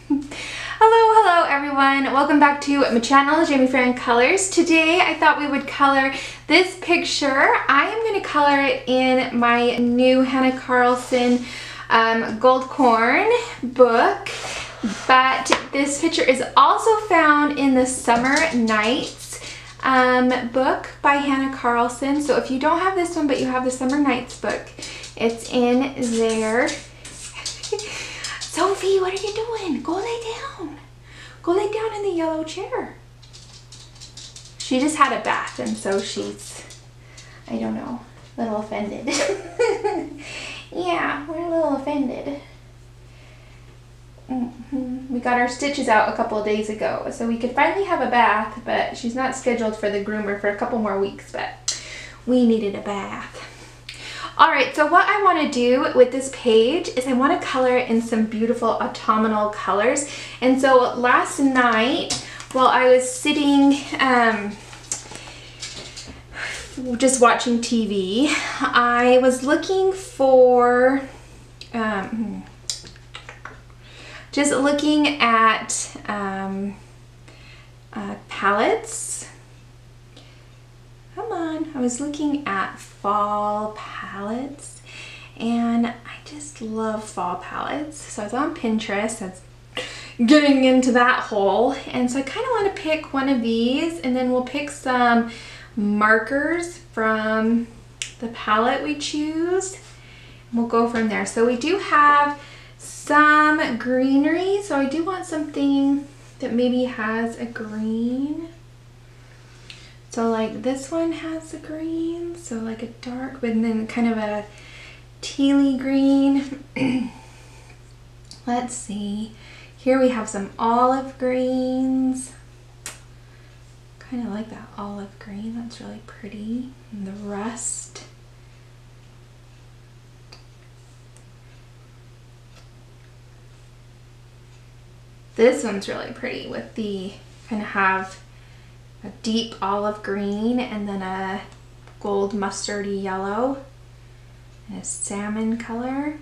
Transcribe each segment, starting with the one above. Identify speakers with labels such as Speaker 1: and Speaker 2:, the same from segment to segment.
Speaker 1: Hello everyone. Welcome back to my channel, Jamie Fran Colors. Today I thought we would color this picture. I am going to color it in my new Hannah Carlson Gold Corn book, but this picture is also found in the Summer Nights book by Hannah Carlson. So if you don't have this one but you have the Summer Nights book, it's in there. Sophie, what are you doing? Go lay down. Go lay down in the yellow chair. She just had a bath and so she's, I don't know, a little offended. Yeah, we're a little offended. We got our stitches out a couple of days ago, so we could finally have a bath, but she's not scheduled for the groomer for a couple more weeks, but we needed a bath. Alright, so what I want to do with this page is I want to color it in some beautiful autumnal colors. And so last night, while I was sitting just watching TV, I was looking for, just looking at palettes. Come on, I was looking at fall palettes and I just love fall palettes. So I was on Pinterest, that's getting into that hole, and so I kind of want to pick one of these and then we'll pick some markers from the palette we choose and we'll go from there. So we do have some greenery, so I do want something that maybe has a green. So like this one has a green, so like a dark, but then kind of a tealy green. Let's see. Here we have some olive greens. Kind of like that olive green, that's really pretty. And the rust. This one's really pretty with the kind of have a deep olive green and then a gold mustardy yellow and a salmon color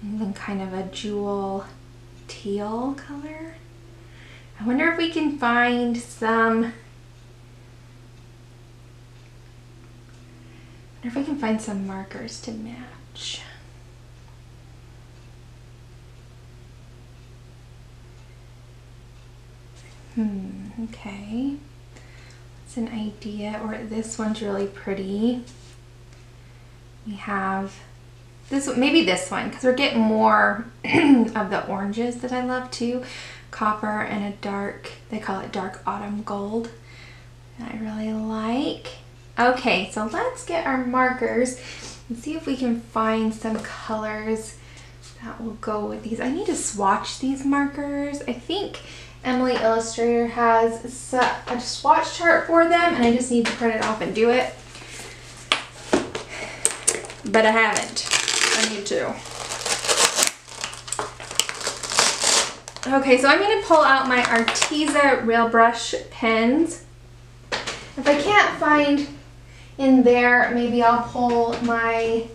Speaker 1: and then kind of a jewel teal color. I wonder if we can find some markers to match. Okay, that's an idea. Or this one's really pretty. We have this one, maybe this one, because we're getting more of the oranges that I love too. Copper and a dark, they call it dark autumn gold, that I really like. Okay, so let's get our markers and see if we can find some colors that will go with these. I need to swatch these markers. I think Emily Illustrator has a swatch chart for them and I just need to print it off and do it. But I haven't. I need to. Okay, so I'm going to pull out my Arteza Rail Brush pens. If I can't find in there, maybe I'll pull my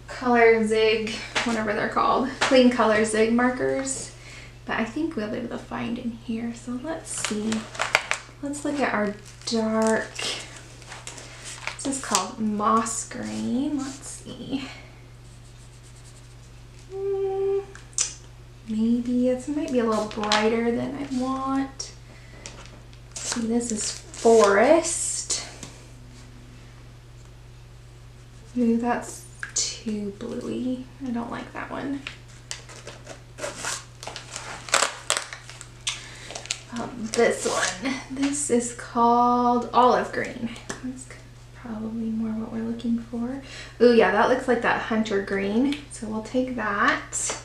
Speaker 1: Color Zig, whatever they're called, Clean Color Zig markers. But I think we'll be able to find in here. So let's see. Let's look at our dark. This is called moss green. Let's see. Maybe this might be a little brighter than I want. See, this is forest. Ooh, that's too bluey. I don't like that one. This one. This is called olive green. That's probably more what we're looking for. Ooh, yeah, that looks like that hunter green. So we'll take that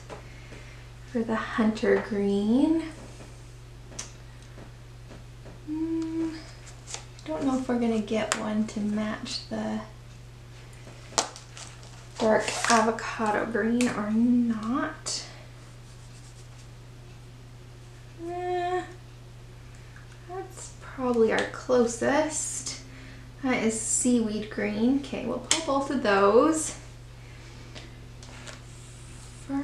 Speaker 1: for the hunter green. Don't know if we're gonna get one to match the dark avocado green or not. That's probably our closest. That is seaweed green. Okay, we'll pull both of those. For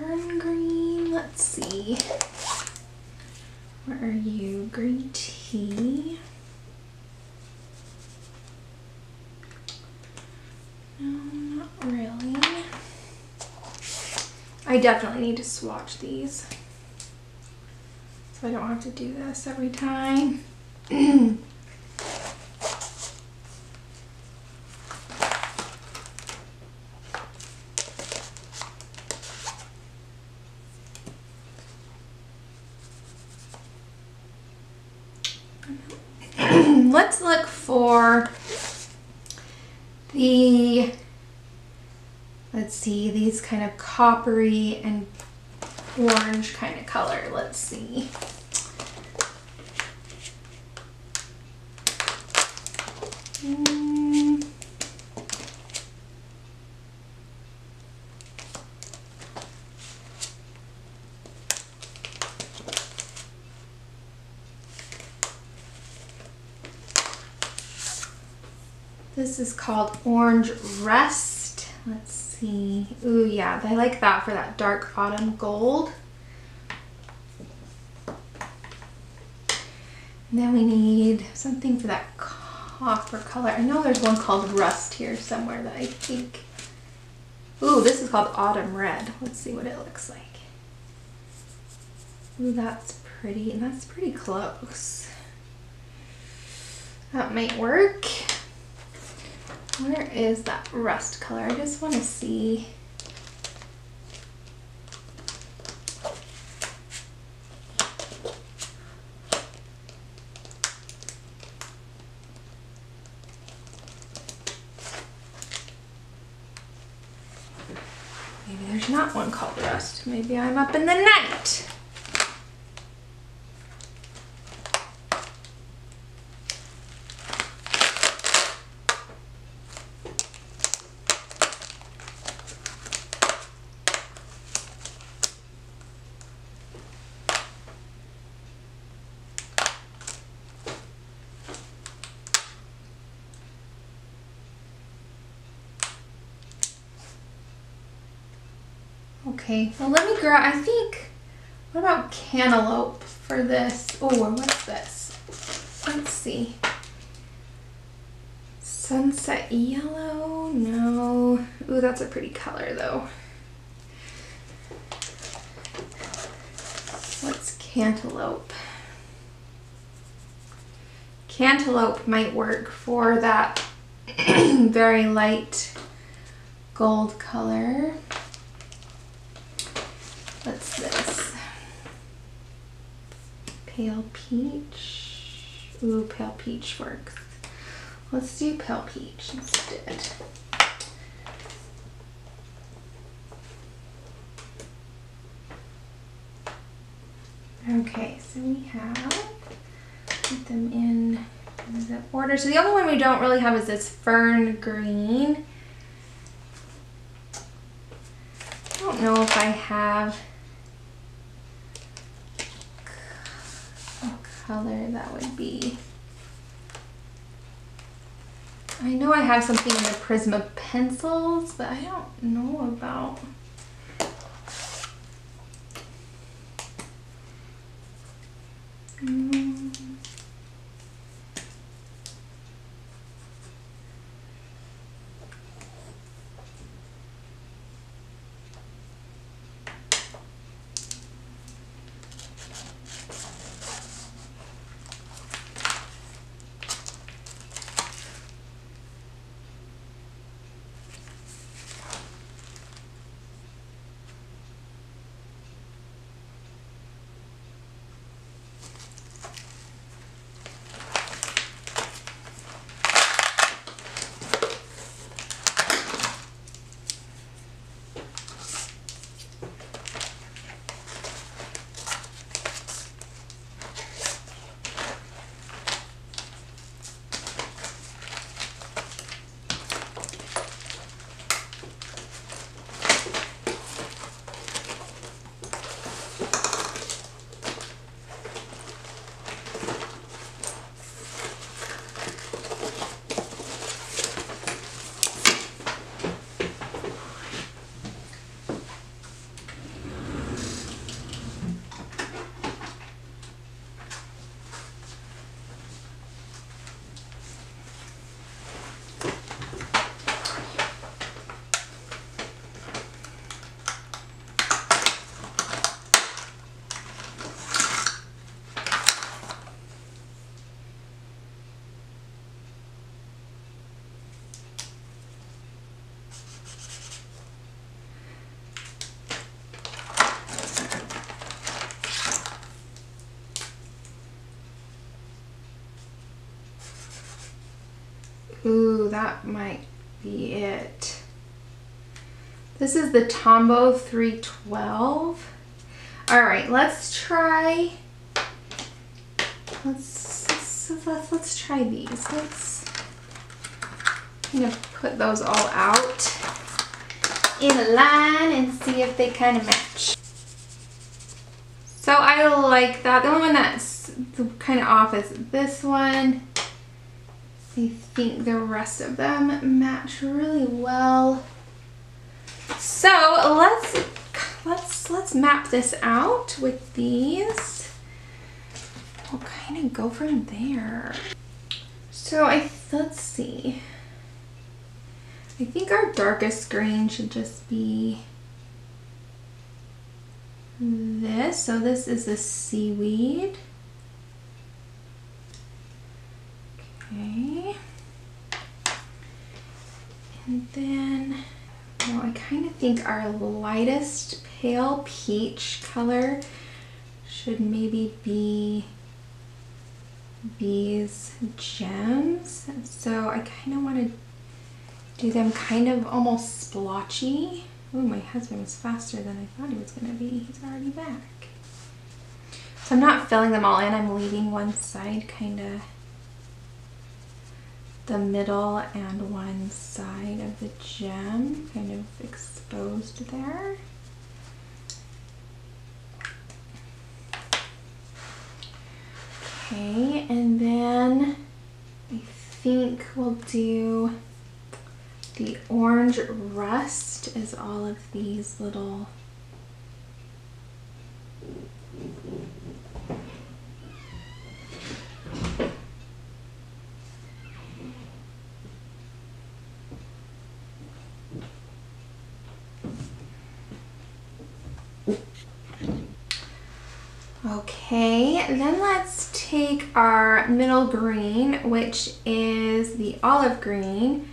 Speaker 1: let's see. Where are you? Green tea. No, not really. I definitely need to swatch these, so I don't have to do this every time. Let's look for the, let's see, these kind of coppery and orange kind of color. Let's see. This is called Orange Rest. Let's see. Ooh, yeah, I like that for that dark autumn gold. And then we need something for that copper color. I know there's one called Rust here somewhere that I think. Ooh, this is called Autumn Red. Let's see what it looks like. Ooh, that's pretty, and that's pretty close. That might work. Where is that rust color? I just want to see. Maybe there's not one called rust. Maybe I'm up in the night. Okay, well let me grab, I think, what about cantaloupe for this? Oh, what's this? Let's see. Sunset yellow? No. Ooh, that's a pretty color though. What's cantaloupe? Cantaloupe might work for that very light gold color. What's this? Pale peach. Ooh, pale peach works. Let's do pale peach instead. Okay, so we have, put them in the order. So the only one we don't really have is this fern green. I don't know if I have color that would be. I know I have something in the Prisma pencils, but I don't know about. that might be it. This is the Tombow 312. All right, let's try. Let's try these. Let's kind of put those all out in a line and see if they kind of match. So I like that. The only one that's kind of off is this one. I think the rest of them match really well. So let's map this out with these. We'll kind of go from there. So let's see. I think our darkest green should just be this. So this is the seaweed. Okay. And then, well, I kind of think our lightest pale peach color should maybe be these gems. So I kind of want to do them kind of almost splotchy. Oh, my husband was faster than I thought he was going to be. He's already back. So I'm not filling them all in. I'm leaving one side kind of the middle and one side of the gem kind of exposed there. Okay, and then I think we'll do the orange rust as all of these little Okay, then let's take our middle green, which is the olive green,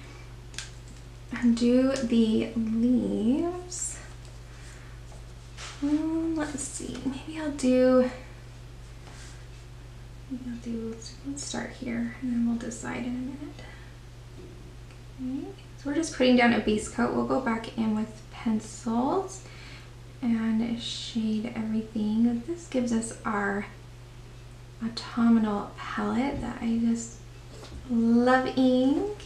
Speaker 1: and do the leaves. Let's see, maybe I'll do, let's start here and then we'll decide in a minute. Okay, so we're just putting down a base coat. We'll go back in with pencils and shade everything. This gives us our autumnal palette that I just love ink.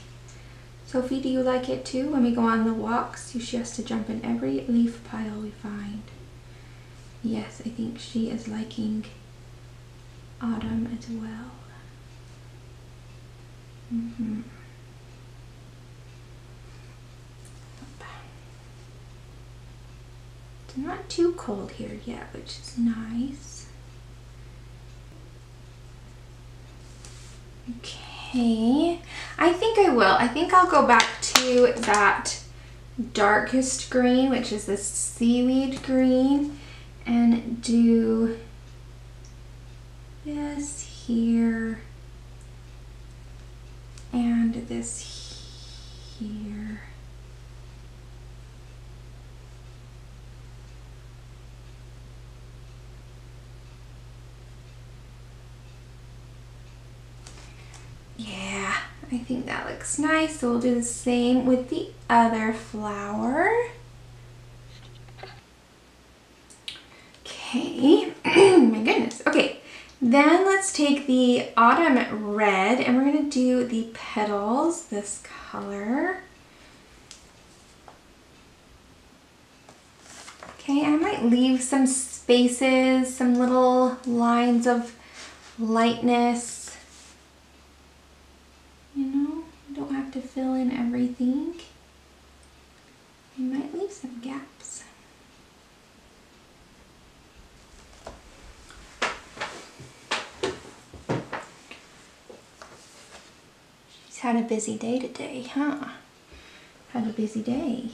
Speaker 1: Sophie, do you like it too? When we go on the walks, she has to jump in every leaf pile we find. Yes, I think she is liking autumn as well. It's not too cold here yet, which is nice. Okay, I think I will. I think I'll go back to that darkest green, which is this seaweed green, and do this here and this here. Yeah, I think that looks nice. So we'll do the same with the other flower. Okay, my goodness. Okay, then let's take the autumn red and we're gonna do the petals, this color. Okay, I might leave some spaces, some little lines of lightness. You know, you don't have to fill in everything. You might leave some gaps. She's had a busy day today, huh? Had a busy day.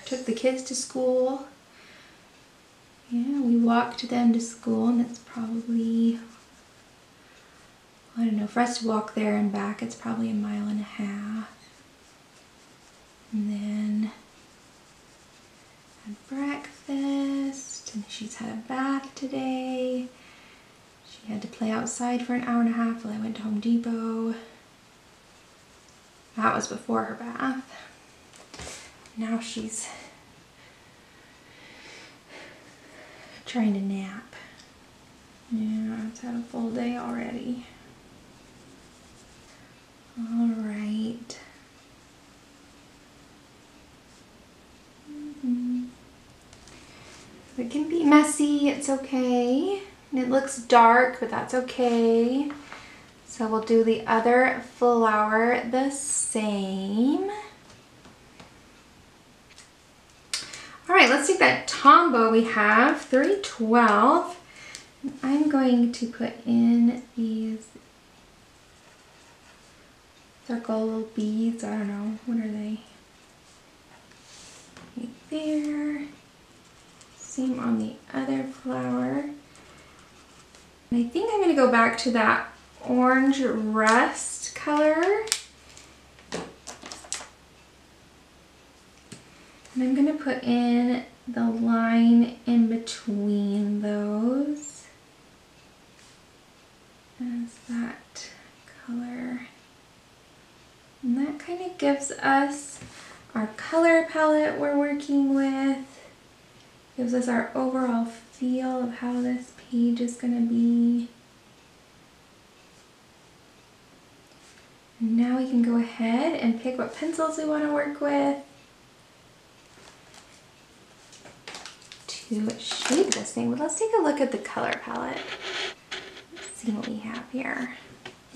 Speaker 1: Took the kids to school. Yeah, we walked them to school, and it's probably, I don't know, for us to walk there and back, it's probably 1.5 miles. And then had breakfast, and she's had a bath today. She had to play outside for 1.5 hours while I went to Home Depot. That was before her bath. Now she's trying to nap. Yeah, it's had a full day already. All right. It can be messy, it's okay. And it looks dark, but that's okay. So we'll do the other flower the same. All right, let's take that tombow we have, 312. I'm going to put in these circle beads. I don't know, what are they? Right there. Same on the other flower. And I think I'm gonna go back to that orange rust color. And I'm gonna put in the line in between those as that color. And that kind of gives us our color palette we're working with. Gives us our overall feel of how this page is gonna be. And now we can go ahead and pick what pencils we wanna work with to shape this thing. But let's take a look at the color palette. Let's see what we have here.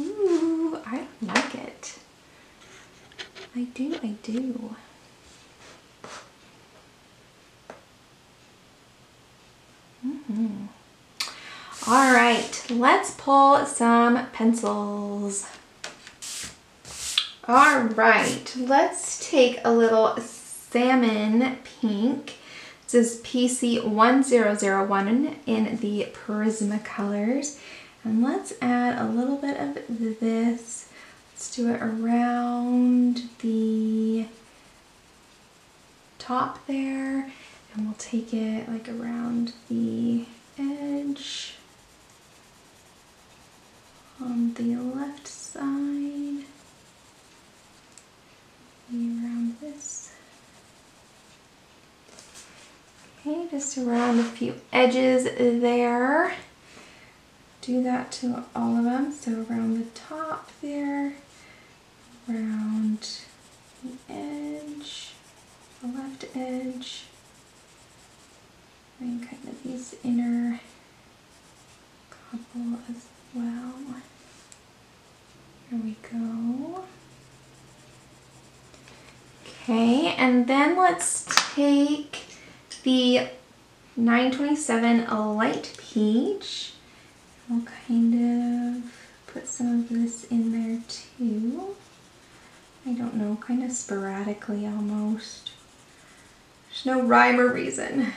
Speaker 1: Ooh, I like it. I do. All right, let's pull some pencils. All right, let's take a little salmon pink. This is PC1001 in the Prismacolors. And let's add a little bit of this. Let's do it around the top there. And we'll take it like around the edge on the left side. Around this. Okay, just around a few edges there. Do that to all of them. So around the top there, around the edge, the left edge, and kind of these inner couple as well. There we go. Okay, and then let's take the 927 light peach. We'll kind of put some of this in there too. I don't know, kind of sporadically almost. There's no rhyme or reason.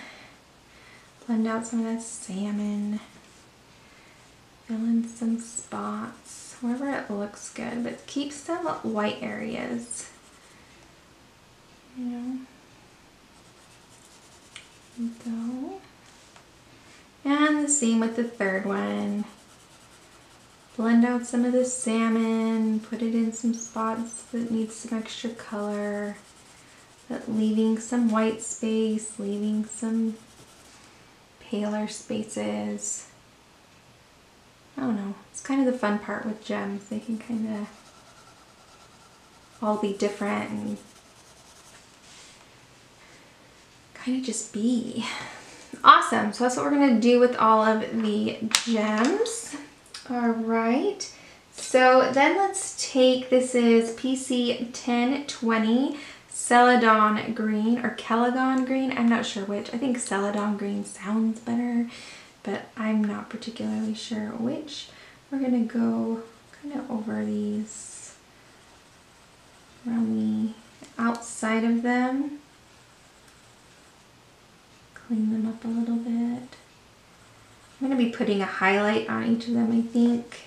Speaker 1: Blend out some of that salmon. Fill in some spots, wherever it looks good, but keep some white areas. You know. There we go. And the same with the third one. Blend out some of the salmon, put it in some spots that need some extra color, but leaving some white space, leaving some paler spaces. I don't know, it's kind of the fun part with gems. They can kind of all be different and kind of just be. Awesome, so that's what we're gonna do with all of the gems. All right, so then let's take, this is PC 1020 Celadon Green or Calagon Green. I'm not sure which. I think Celadon Green sounds better, but I'm not particularly sure which. We're gonna go kind of over these, around the outside of them. Clean them up a little bit. I'm going to be putting a highlight on each of them, I think.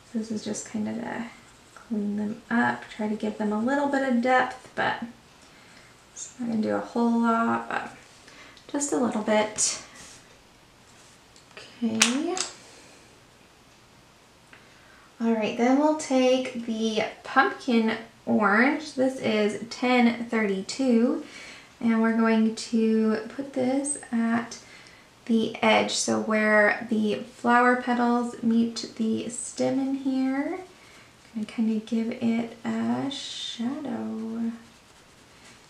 Speaker 1: So this is just kind of to clean them up, try to give them a little bit of depth, but it's not going to do a whole lot, but just a little bit. Okay. All right, then we'll take the pumpkin orange. This is 1032, and we're going to put this at the edge, so where the flower petals meet the stem in here. I'm gonna kind of give it a shadow.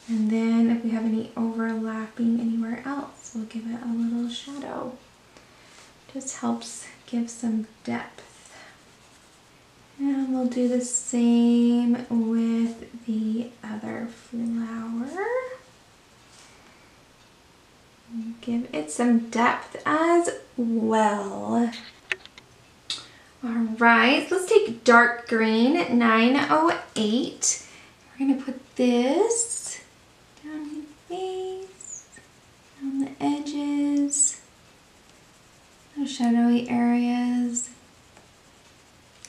Speaker 1: And then if we have any overlapping anywhere else, we'll give it a little shadow. Just helps give some depth. And we'll do the same with the other flower. Give it some depth as well. All right, let's take dark green, 908. We're gonna put this down the face, down the edges, those shadowy areas.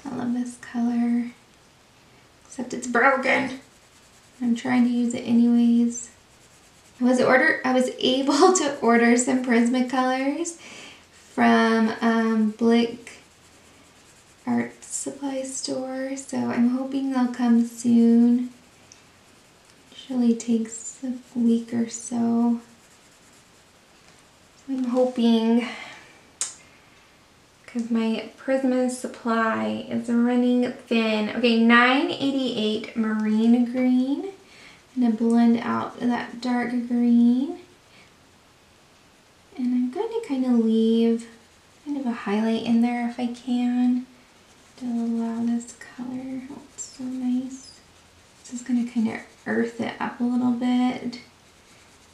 Speaker 1: I love this color, except it's broken. I'm trying to use it anyways. I was able to order some Prismacolors from Blick Art Supply Store, so I'm hoping they'll come soon. Usually takes a week or so. I'm hoping, because my Prisma supply is running thin. Okay, 988 marine green. I'm going to blend out that dark green. And I'm going to kind of leave kind of a highlight in there if I can, to allow this color. Oh, it's so nice. This is going to kind of earth it up a little bit.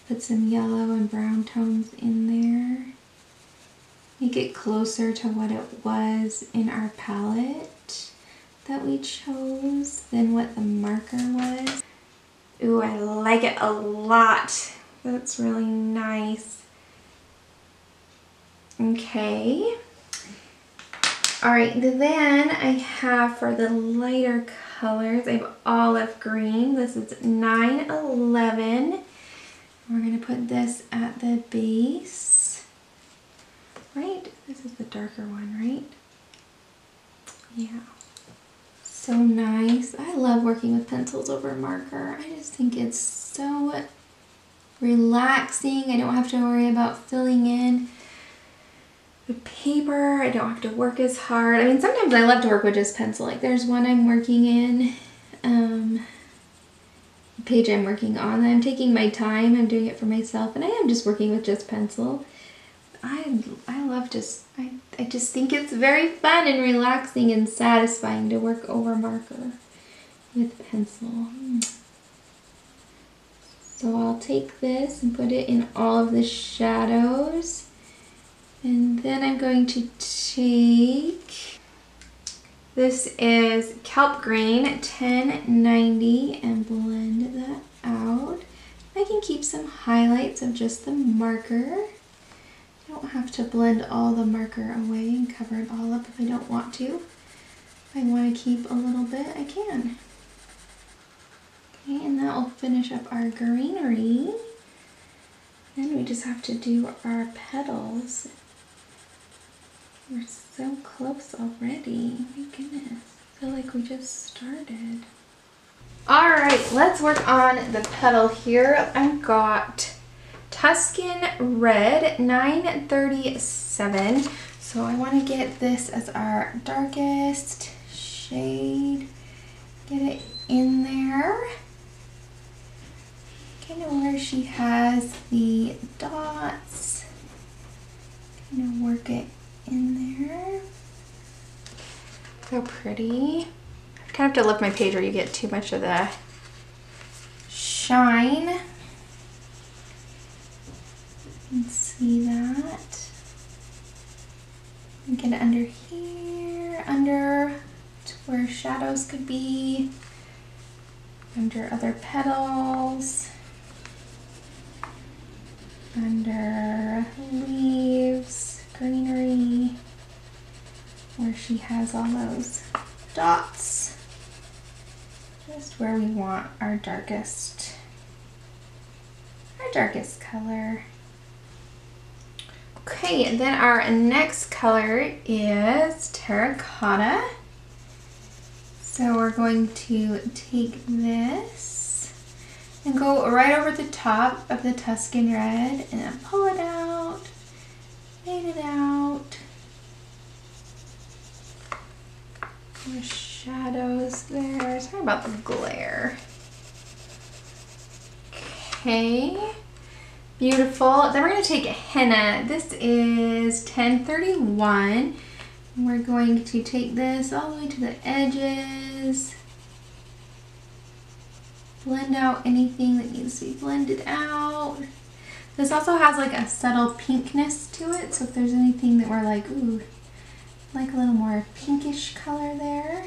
Speaker 1: Put some yellow and brown tones in there. Make it closer to what it was in our palette that we chose than what the marker was. Ooh, I like it a lot. That's really nice. Okay. All right, then I have for the lighter colors, I have olive green. This is 911. We're gonna put this at the base. Right? This is the darker one, right? Yeah. So nice. I love working with pencils over marker. I just think it's so relaxing. I don't have to worry about filling in the paper. I don't have to work as hard. I mean, sometimes I love to work with just pencil. Like there's one I'm working in, page I'm working on. I'm taking my time. I'm doing it for myself, and I am just working with just pencil. I love I just think it's very fun and relaxing and satisfying to work over marker with pencil. So I'll take this and put it in all of the shadows. And then I'm going to take, this is kelp green, 1090, and blend that out. I can keep some highlights of just the marker. I don't have to blend all the marker away and cover it all up if I don't want to. If I want to keep a little bit, I can. Okay, and that will finish up our greenery. Then we just have to do our petals. We're so close already. Oh my goodness. I feel like we just started. Alright, let's work on the petal here. I've got Tuscan Red, 937. So I want to get this as our darkest shade. Get it in there. Kind of where she has the dots. Kind of work it in there. So pretty. I kind of have to lift my page or you get too much of the shine. You can see that. And get it under here, under to where shadows could be, under other petals, under leaves, greenery, where she has all those dots, just where we want our darkest color. Okay, and then our next color is terracotta. So we're going to take this and go right over the top of the Tuscan red and then pull it out, fade it out. More shadows there. Sorry about the glare. Okay, beautiful. Then we're going to take henna. This is 1031. We're going to take this all the way to the edges. Blend out anything that needs to be blended out. This also has like a subtle pinkness to it, so if there's anything that we're like, ooh, like a little more pinkish color there,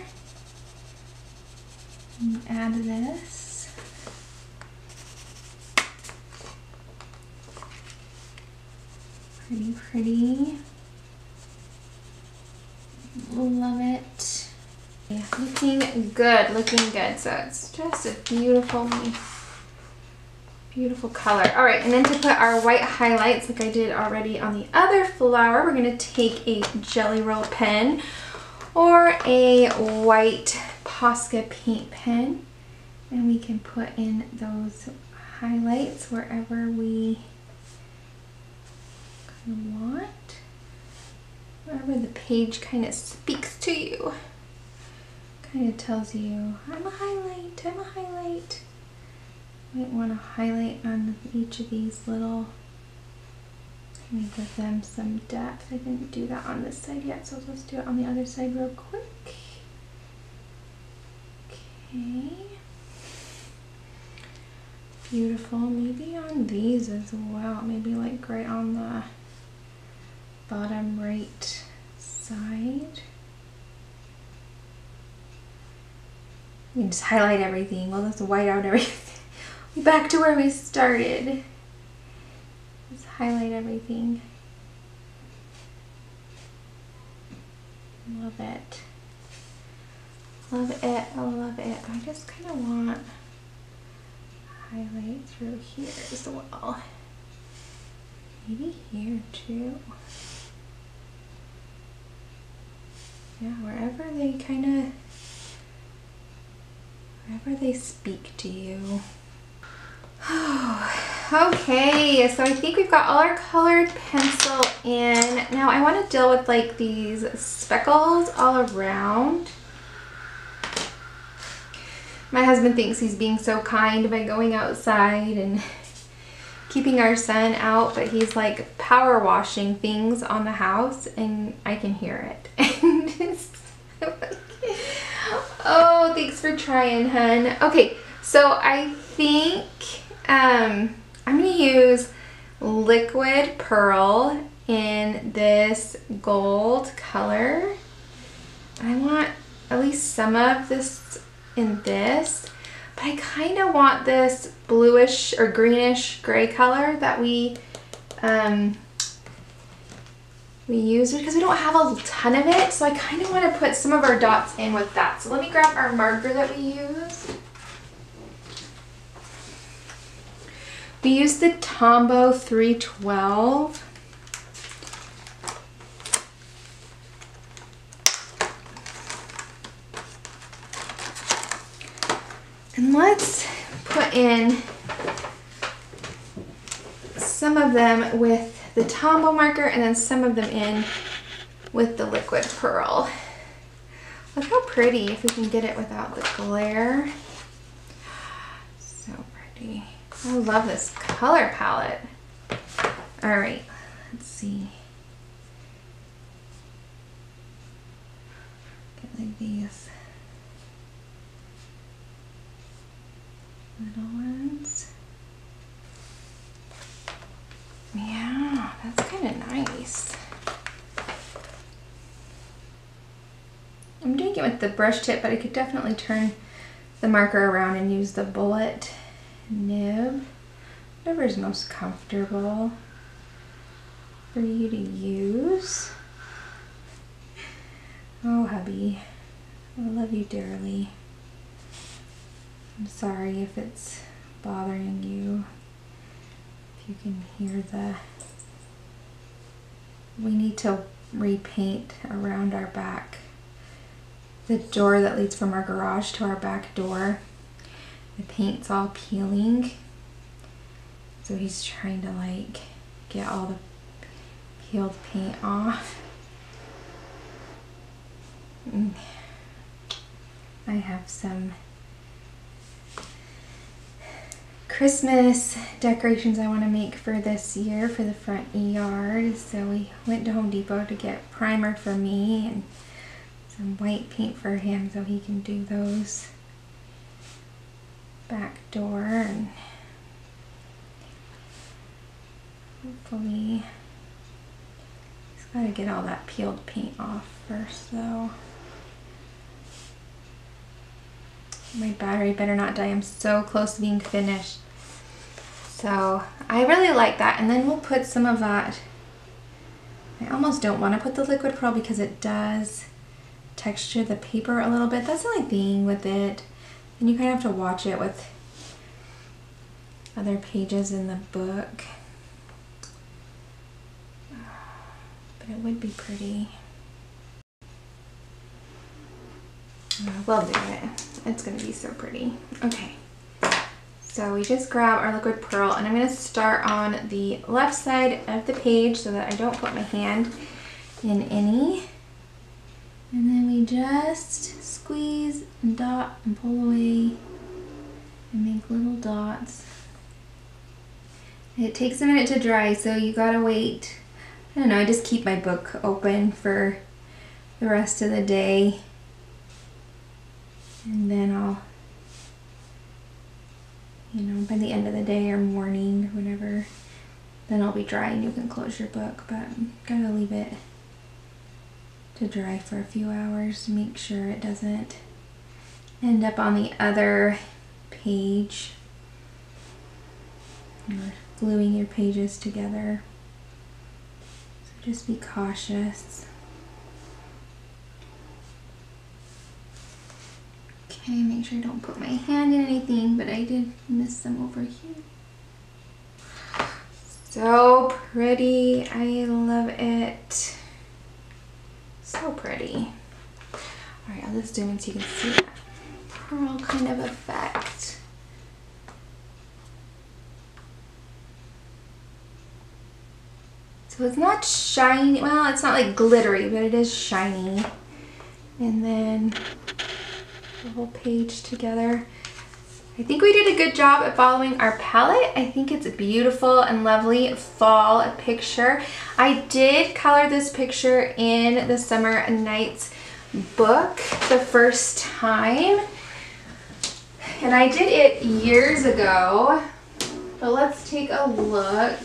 Speaker 1: and add this. Pretty, pretty. Love it. Yeah, looking good, looking good. So it's just a beautiful, beautiful color. All right, and then to put our white highlights like I did already on the other flower, we're gonna take a Jelly Roll pen or a white Posca paint pen, and we can put in those highlights wherever we want. Wherever the page kind of speaks to you. Kind of tells you, I'm a highlight, I'm a highlight. Might want to highlight on each of these little, kind of give them some depth. I didn't do that on this side yet, so let's do it on the other side real quick. Okay. Beautiful. Maybe on these as well. Maybe like right on the bottom right side. We can just highlight everything. We'll just white out everything. Back to where we started. Just highlight everything. Love it. Love it. I love it. I just kind of want highlight through here as well. Maybe here too. Yeah, wherever they speak to you. Okay, so I think we've got all our colored pencil in. Now I want to deal with like these speckles all around. My husband thinks he's being so kind by going outside and keeping our son out, but he's like power washing things on the house and I can hear it. And it's like, oh, thanks for trying, hun. Okay, so I think I'm gonna use liquid pearl in this gold color. I want at least some of this in this, but I kind of want this bluish or greenish gray color that we use because we don't have a ton of it, so I kind of want to put some of our dots in with that. So let me grab our marker that we used. We used the Tombow 312. And let's put in some of them with the Tombow marker and then some of them in with the liquid pearl. Look how pretty if we can get it without the glare. So pretty. I love this color palette. All right, let's see. Get like these little ones. Yeah, that's kind of nice. I'm doing it with the brush tip, but I could definitely turn the marker around and use the bullet nib. Whatever is most comfortable for you to use. Oh, hubby, I love you dearly. I'm sorry if it's bothering you. If you can hear we need to repaint around our back the door that leads from our garage to our back door. The paint's all peeling. So he's trying to like get all the peeled paint off. I have some Christmas decorations I want to make for this year for the front yard. So we went to Home Depot to get primer for me and some white paint for him so he can do those back door, and hopefully he's got to get all that peeled paint off first though. My battery better not die. I'm so close to being finished. So I really like that. And then we'll put some of that. I almost don't want to put the liquid pearl because it does texture the paper a little bit. That's the only thing with it. And you kind of have to watch it with other pages in the book. But it would be pretty. We'll do it. It's going to be so pretty. Okay. So we just grab our liquid pearl, and I'm going to start on the left side of the page so that I don't put my hand in any. And then we just squeeze and dot and pull away and make little dots. It takes a minute to dry, so you gotta wait. I don't know, I just keep my book open for the rest of the day. And then I'll, you know, by the end of the day or morning or whatever, then I'll be dry and you can close your book. But gotta leave it to dry for a few hours to make sure it doesn't end up on the other page. You're gluing your pages together. So just be cautious. Okay, make sure I don't put my hand in anything, but I did miss some over here. So pretty, I love it. So pretty. All right, I'll just zoom in so you can see that pearl kind of effect. So it's not shiny, well, it's not like glittery, but it is shiny. And then the whole page together. I think we did a good job at following our palette. I think it's a beautiful and lovely fall picture. I did color this picture in the Summer Nights book the first time. And I did it years ago. But let's take a look.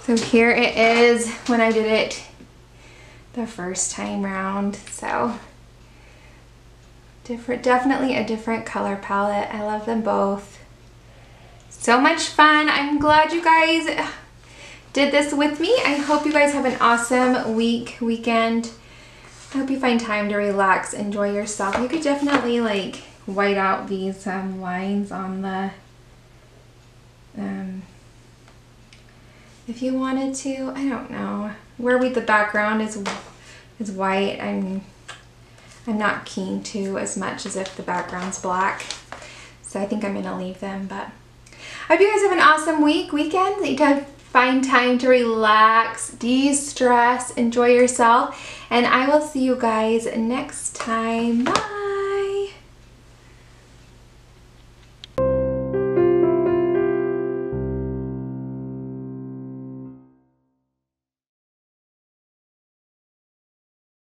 Speaker 1: So here it is when I did it the first time round. So different, definitely a different color palette. I love them both. So much fun. I'm glad you guys did this with me. I hope you guys have an awesome weekend. I hope you find time to relax, enjoy yourself. You could definitely like white out these lines on the if you wanted to. I don't know where the background is white. I'm not keen to as much as if the background's black, so I think I'm gonna leave them. But I hope you guys have an awesome weekend, that you can find time to relax, de-stress, enjoy yourself, and I will see you guys next time. Bye.